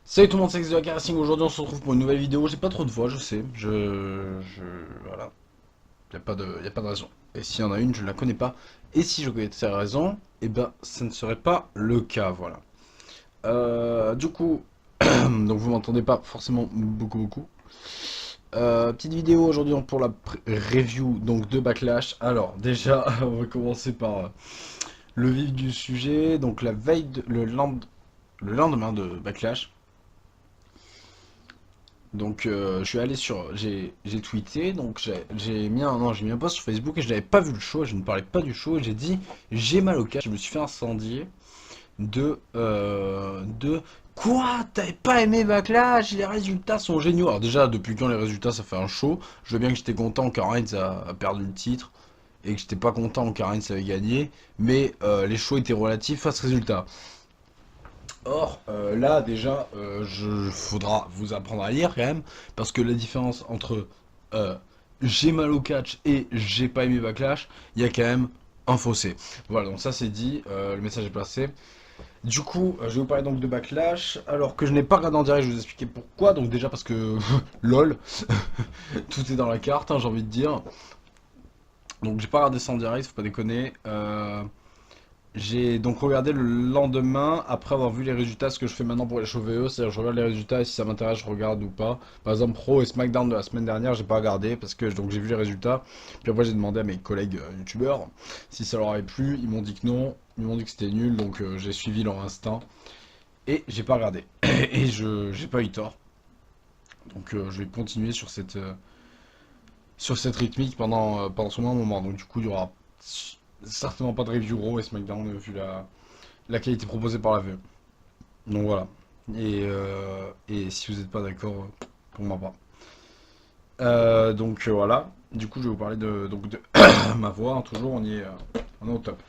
Salut tout le monde, c'est X de la Racing. Aujourd'hui, on se retrouve pour une nouvelle vidéo. J'ai pas trop de voix, je sais. Voilà. Y a pas de raison. Et s'il y en a une, je ne la connais pas. Et si je connaissais la raison, eh ben, ça ne serait pas le cas, voilà. Du coup, donc vous m'entendez pas forcément beaucoup. Petite vidéo aujourd'hui pour la review donc de Backlash. Alors, déjà, on va commencer par le vif du sujet. Donc, la veille, le lendemain de Backlash. Donc je suis allé sur, j'ai tweeté, donc j'ai mis un, non, j'ai mis un post sur Facebook et je n'avais pas vu le show, je ne parlais pas du show et j'ai dit j'ai mal au casque, je me suis fait incendier de quoi? T'avais pas aimé Backlash? Les résultats sont géniaux. Alors déjà depuis quand les résultats ça fait un show, je veux bien que j'étais content quand Reigns a perdu le titre et que j'étais pas content quand Reigns avait gagné, mais les shows étaient relatifs à ce résultat. Or, là, déjà, faudra vous apprendre à lire quand même, parce que la différence entre euh, j'ai mal au catch et j'ai pas aimé Backlash, il y a quand même un fossé. Voilà, donc ça c'est dit, le message est passé. Du coup, je vais vous parler donc de Backlash, alors que je n'ai pas regardé en direct, je vais vous expliquer pourquoi. Donc déjà parce que, lol, tout est dans la carte, hein, j'ai envie de dire. Donc j'ai pas regardé ça en direct, faut pas déconner. J'ai donc regardé le lendemain, après avoir vu les résultats, ce que je fais maintenant pour les shows VE, c'est-à-dire je regarde les résultats et si ça m'intéresse, je regarde ou pas. Par exemple, Pro et SmackDown de la semaine dernière, j'ai pas regardé parce que donc j'ai vu les résultats. Puis après, j'ai demandé à mes collègues youtubeurs si ça leur avait plu. Ils m'ont dit que non, ils m'ont dit que c'était nul, donc j'ai suivi leur instinct et j'ai pas regardé. Et je j'ai pas eu tort. Donc je vais continuer sur cette rythmique pendant ce moment. Donc du coup, il y aura certainement pas de review Raw et SmackDown vu la qualité proposée par la VE. Donc voilà. Et si vous n'êtes pas d'accord, pour moi pas. Voilà. Du coup, je vais vous parler de ma voix, hein, toujours, on est au top.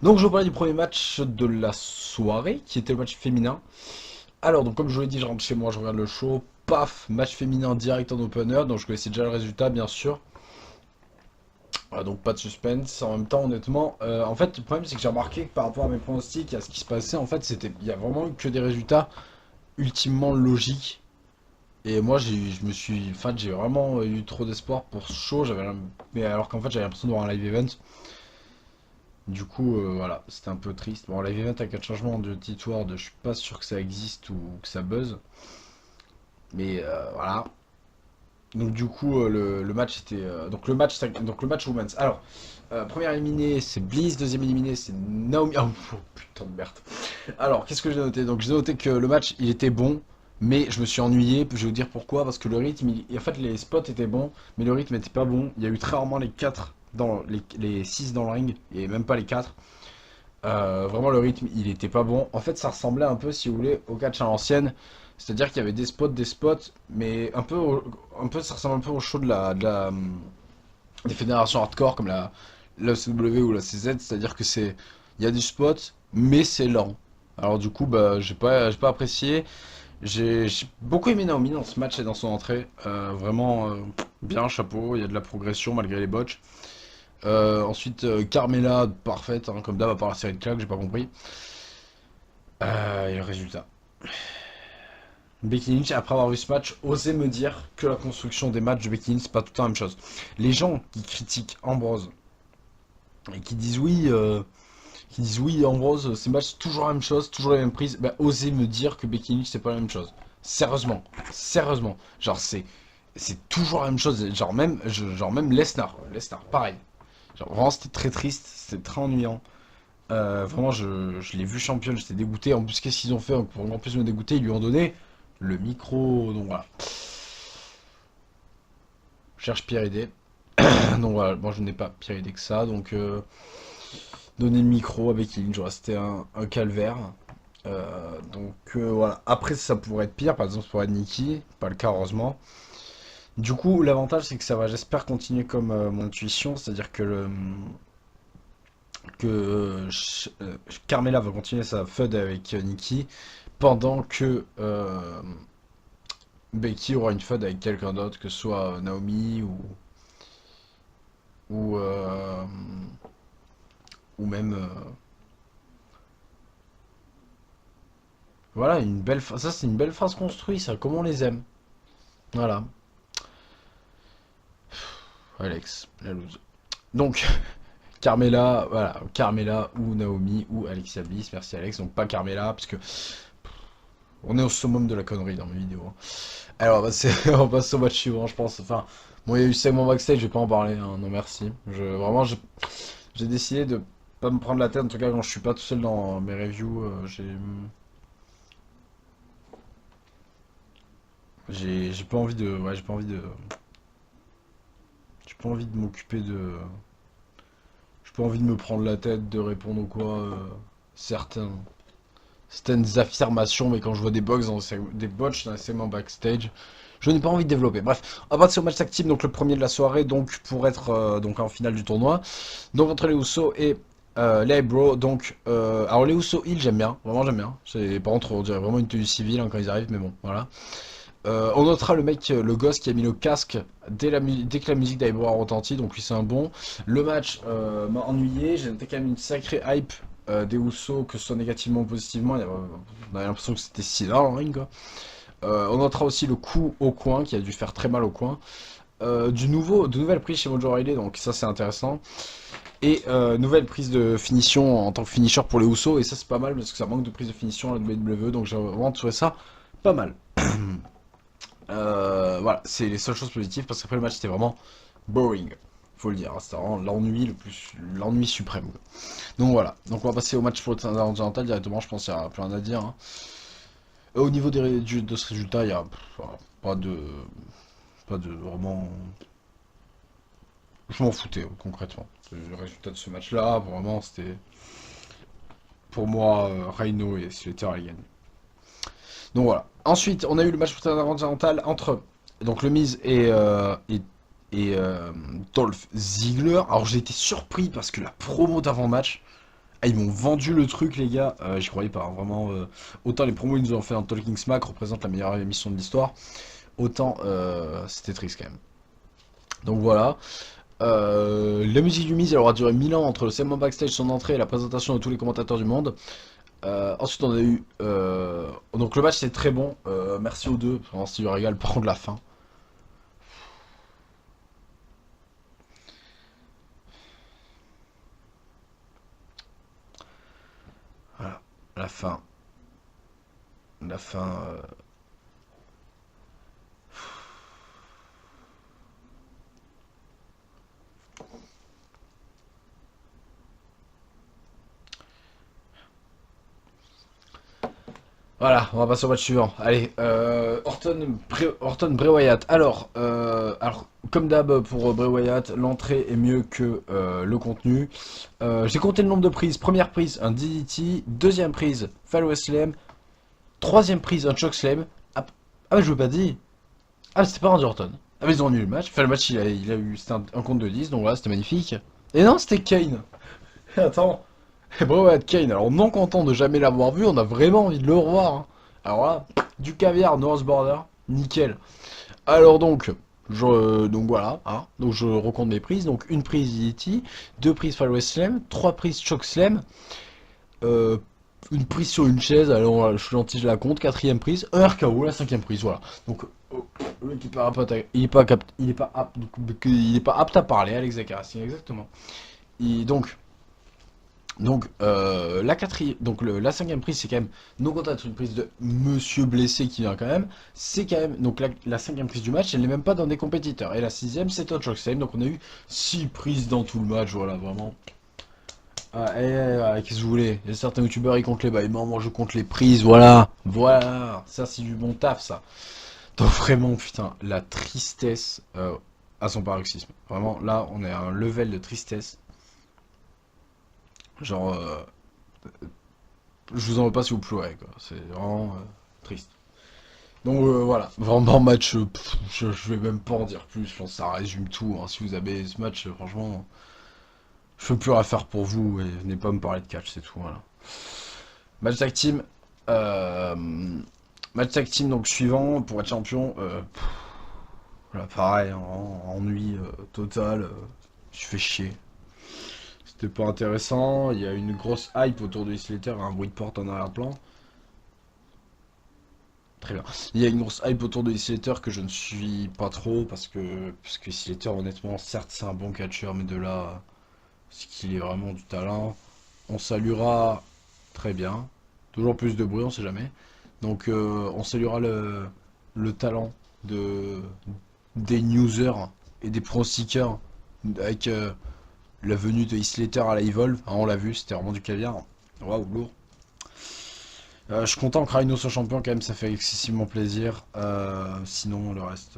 Donc je vais vous parler du premier match de la soirée, qui était le match féminin. Alors, donc comme je vous l'ai dit, je rentre chez moi, je regarde le show. Paf, match féminin direct en opener, donc je connaissais déjà le résultat, bien sûr. Voilà, donc pas de suspense. En même temps, honnêtement, en fait, le problème c'est que j'ai remarqué que par rapport à mes pronostics et à ce qui se passait, en fait, il y a vraiment eu que des résultats ultimement logiques. Et moi, je me suis, enfin, j'ai vraiment eu trop d'espoir pour ce show. Mais alors qu'en fait, j'avais l'impression de voir un live event. Du coup, voilà, c'était un peu triste. Bon, live event avec un changement de titre, je suis pas sûr que ça existe ou que ça buzz. Mais voilà. Donc du coup, le match était, donc le match women's. Alors, première éliminée, c'est Bliss. Deuxième éliminée, c'est Naomi. Oh putain de merde. Alors, qu'est-ce que j'ai noté? Donc, j'ai noté que le match, il était bon, mais je me suis ennuyé. Je vais vous dire pourquoi. Parce que le rythme, en fait, les spots étaient bons, mais le rythme était pas bon. Il y a eu très rarement les 4 dans les 6 dans le ring, et même pas les 4. Vraiment, le rythme, il était pas bon. En fait, ça ressemblait un peu, si vous voulez, au catch à l'ancienne. C'est-à-dire qu'il y avait des spots, mais ça ressemble un peu au show des fédérations hardcore comme la CW ou la CZ. C'est-à-dire que il y a du spot, mais c'est lent. Alors du coup, bah, j'ai pas apprécié. J'ai beaucoup aimé Naomi dans ce match et dans son entrée. Vraiment bien, chapeau. Il y a de la progression malgré les botches. Ensuite, Carmela, parfaite, hein, comme d'hab, à part la série de claques, j'ai pas compris. Et le résultat. Becky Lynch, après avoir vu ce match, osait me dire que la construction des matchs de Becky Lynch, c'est pas tout le temps la même chose. Les gens qui critiquent Ambrose et qui disent oui, Ambrose, ces matchs, c'est toujours la même chose, toujours les mêmes prises, bah, osez me dire que Becky Lynch, c'est pas la même chose. Sérieusement, sérieusement. Genre, c'est toujours la même chose. Genre même Lesnar, Lesnar, pareil. Genre, vraiment, c'était très triste, c'était très ennuyant. Vraiment, je l'ai vu championne, j'étais dégoûté. En plus, qu'est-ce qu'ils ont fait pour en plus me dégoûter? Ils lui ont donné le micro. Donc voilà. Je cherche Pierre Aidé. Donc voilà, moi je n'ai pas Pierre Aidé que ça. Donc donner le micro avec Lynch, c'était un calvaire. Voilà. Après, ça pourrait être pire, par exemple, ça pourrait être Nikki. Pas le cas, heureusement. Du coup, l'avantage, c'est que ça va, j'espère, continuer comme mon intuition. C'est-à-dire que Carmela va continuer sa feud avec Nikki pendant que Becky aura une feud avec quelqu'un d'autre, que ce soit Naomi ou, euh, ou même Voilà, ça c'est une belle phrase construite, ça, comme on les aime. Voilà. Alex, la loose. Donc, Carmella, voilà, Carmella ou Naomi ou Alexia Bliss, merci Alex, donc pas Carmella, parce que on est au summum de la connerie dans mes vidéos, hein. Alors, on va passer au match suivant, je pense. Enfin, bon, il y a eu segment backstage, je vais pas en parler, hein, non merci. Vraiment, j'ai décidé de pas me prendre la tête, en tout cas quand je suis pas tout seul dans mes reviews, j'ai pas envie de, ouais, j'ai pas envie de m'occuper de, j'ai pas envie de me prendre la tête, de répondre ou quoi, certains, certaines affirmations, mais quand je vois des bugs des botches dans les segments backstage, je n'ai pas envie de développer. Bref, on va passer au match tag team, donc le premier de la soirée, donc pour être donc en finale du tournoi. Donc entre les Usos et les Bro, donc alors les Usos Hill j'aime bien, vraiment j'aime bien. C'est par contre on dirait vraiment une tenue civile hein, quand ils arrivent, mais bon voilà. On notera le mec, le gosse qui a mis le casque dès que la musique d'Aibro a retenti, donc lui c'est un bon. Le match m'a ennuyé, j'ai noté quand même une sacrée hype des Usos, que ce soit négativement ou positivement. On avait l'impression que c'était si là en ring quoi. On notera aussi le coup au coin qui a dû faire très mal au coin. De nouvelles prises chez Mojo Rawley, donc ça c'est intéressant. Et nouvelle prise de finition en tant que finisher pour les Usos, et ça c'est pas mal parce que ça manque de prise de finition à la WWE, donc j'ai vraiment trouvé ça pas mal. Voilà, c'est les seules choses positives parce qu'après le match c'était vraiment boring, faut le dire, hein. C'était vraiment l'ennui suprême, quoi. Donc voilà, donc on va passer au match pour le Intercontinental directement, je pense qu'il n'y a plus rien à dire, hein. Au niveau de ce résultat, il y a voilà, pas de vraiment, je m'en foutais concrètement. Le résultat de ce match-là, vraiment c'était pour moi Reino et Slater à gagner. Donc voilà. Ensuite, on a eu le match continental entre donc le Miz et Dolph Ziggler. Alors j'ai été surpris parce que la promo d'avant-match, ah, ils m'ont vendu le truc les gars. J'y croyais pas, hein, vraiment. Autant les promos qu'ils nous ont fait dans Talking Smack représentent la meilleure émission de l'histoire, autant c'était triste quand même. Donc voilà. La musique du Miz elle aura duré 1000 ans entre le segment backstage, son entrée et la présentation de tous les commentateurs du monde. Ensuite, on a eu. Donc, le match c'est très bon. Merci aux deux. Vraiment, c'était du régal. Par contre, la fin. Voilà. La fin. La fin. Voilà, on va passer au match suivant. Allez, Orton Bray Wyatt. Alors, comme d'hab pour Bray Wyatt, l'entrée est mieux que le contenu. J'ai compté le nombre de prises. Première prise, un DDT. Deuxième prise, Fall Slam. Troisième prise, un Chokeslam. Ah, mais je veux pas dire. Ah, c'était pas Randy Orton. Ah, mais ils ont annulé le match. Enfin, le match, il a eu. C'était un compte de 10, donc voilà, c'était magnifique. Et non, c'était Kane. Attends. Et Bray Wyatt Kane. Alors, non content de jamais l'avoir vu, on a vraiment envie de le revoir, hein. Alors là, du caviar, North Border, nickel. Alors donc voilà, hein. Donc je recompte mes prises. Donc une prise DDT, deux prises Fall West Slam, trois prises Choke Slam, euh, une prise sur une chaise, alors voilà, je suis gentil, je la compte, quatrième prise, un RKO, la cinquième prise, voilà. Donc le mec il est pas apte, il est pas apte à parler, Alex Zakaras, exactement. Et la cinquième prise c'est quand même non contact, une prise de Monsieur blessé qui vient quand même. C'est quand même donc la cinquième prise du match, elle n'est même pas dans des compétiteurs. Et la sixième c'est un Chokeslam, donc on a eu six prises dans tout le match, voilà vraiment. Ah, qu'est-ce que vous voulez? Il y a certains youtubeurs ils comptent les bâillements, moi je compte les prises, voilà, ça c'est du bon taf ça. Donc vraiment putain, la tristesse à son paroxysme. Vraiment là on est à un level de tristesse. Genre je vous en veux pas si vous pleurez quoi, c'est vraiment triste. Donc voilà, vraiment match, je vais même pas en dire plus, je pense que ça résume tout, hein. Si vous avez ce match, franchement, je peux plus rien faire pour vous et venez pas me parler de catch, c'est tout, voilà. Match tag team, euh, match tag team donc suivant pour être champion, voilà, pareil, hein, ennui total, je fais chier. C'était pas intéressant, il y a une grosse hype autour de Slater, un bruit de porte en arrière-plan. très bien. Il y a une grosse hype autour de Slater que je ne suis pas trop parce que Slater, honnêtement, certes, c'est un bon catcheur, mais de là, c'est qu'il est vraiment du talent. On saluera très bien. Toujours plus de bruit, on sait jamais. Donc, on saluera le talent de, des newsers et des pronostiqueurs avec la venue de Slater à la Evolve. Hein, on l'a vu, c'était vraiment du caviar. Waouh, lourd. Je suis content que Rhino soit champion quand même, ça fait excessivement plaisir. Sinon, le reste,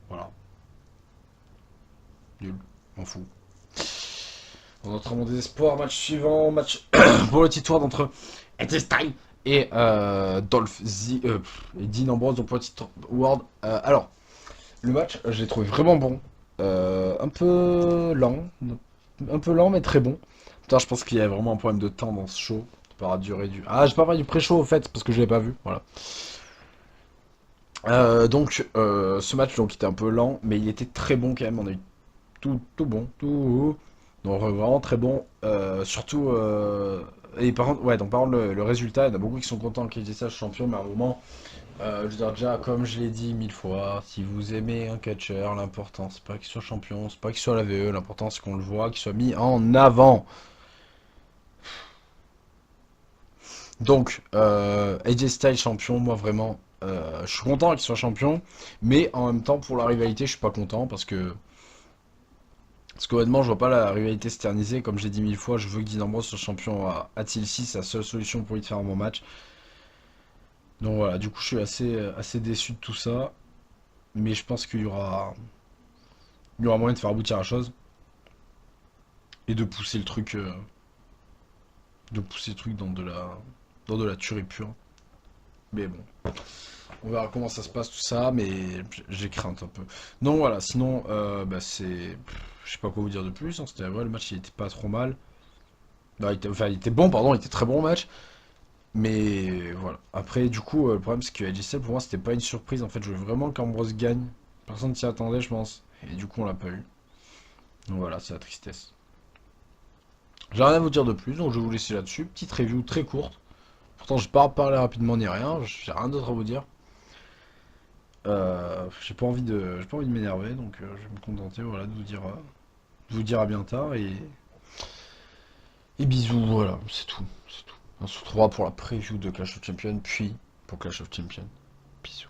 voilà, nul, m'en fous. On entre mon désespoir, match suivant, match pour le titre d'entre AJ Styles et et Dean Ambrose donc pour le titre World. Alors, le match, je l'ai trouvé vraiment bon. Un peu lent mais très bon. Putain, je pense qu'il y a vraiment un problème de temps dans ce show. Par durée du. Ah, j'ai pas parlé du pré-show au fait, parce que je l'ai pas vu. Voilà. Ce match donc était un peu lent, mais il était très bon quand même. On a eu tout bon, tout. Donc vraiment très bon. Surtout. Et par contre, ouais, donc par contre, le résultat, il y en a beaucoup qui sont contents qu'il ait ça champion, mais à un moment, je veux dire déjà, comme je l'ai dit 1000 fois, si vous aimez un catcheur, l'important c'est pas qu'il soit champion, c'est pas qu'il soit à la VE, l'important c'est qu'on le voit, qu'il soit mis en avant. Donc, AJ Styles champion, moi vraiment, je suis content qu'il soit champion, mais en même temps, pour la rivalité, je suis pas content parce qu'honnêtement, je vois pas la rivalité s'éterniser. Comme j'ai dit 1000 fois, je veux que Dean Ambrose soit champion à TLC, c'est la seule solution pour lui de faire un bon match. Donc voilà, du coup, je suis assez déçu de tout ça, mais je pense il y aura moyen de faire aboutir la chose et de pousser le truc dans de la tuerie pure. Mais bon. On verra comment ça se passe tout ça, mais j'ai crainte un peu. Donc voilà, sinon, c'est. Je sais pas quoi vous dire de plus. Hein, c'était vrai, le match il était pas trop mal. Bah, il était bon, pardon, il était très bon le match. Mais voilà. Après, du coup, le problème c'est que AJ Styles pour moi c'était pas une surprise. En fait, je veux vraiment qu'Ambrose gagne. Personne s'y attendait, je pense. Et du coup, on l'a pas eu. Donc voilà, c'est la tristesse. J'ai rien à vous dire de plus, donc je vais vous laisser là-dessus. Petite review très courte. Pourtant, je vais pas parler rapidement ni rien. J'ai rien d'autre à vous dire. J'ai pas envie de m'énerver, donc je vais me contenter, voilà, de vous dire à bientôt et bisous, voilà, c'est tout. On se retrouvera pour la preview de Clash of Champions, puis pour Clash of Champions. Bisous.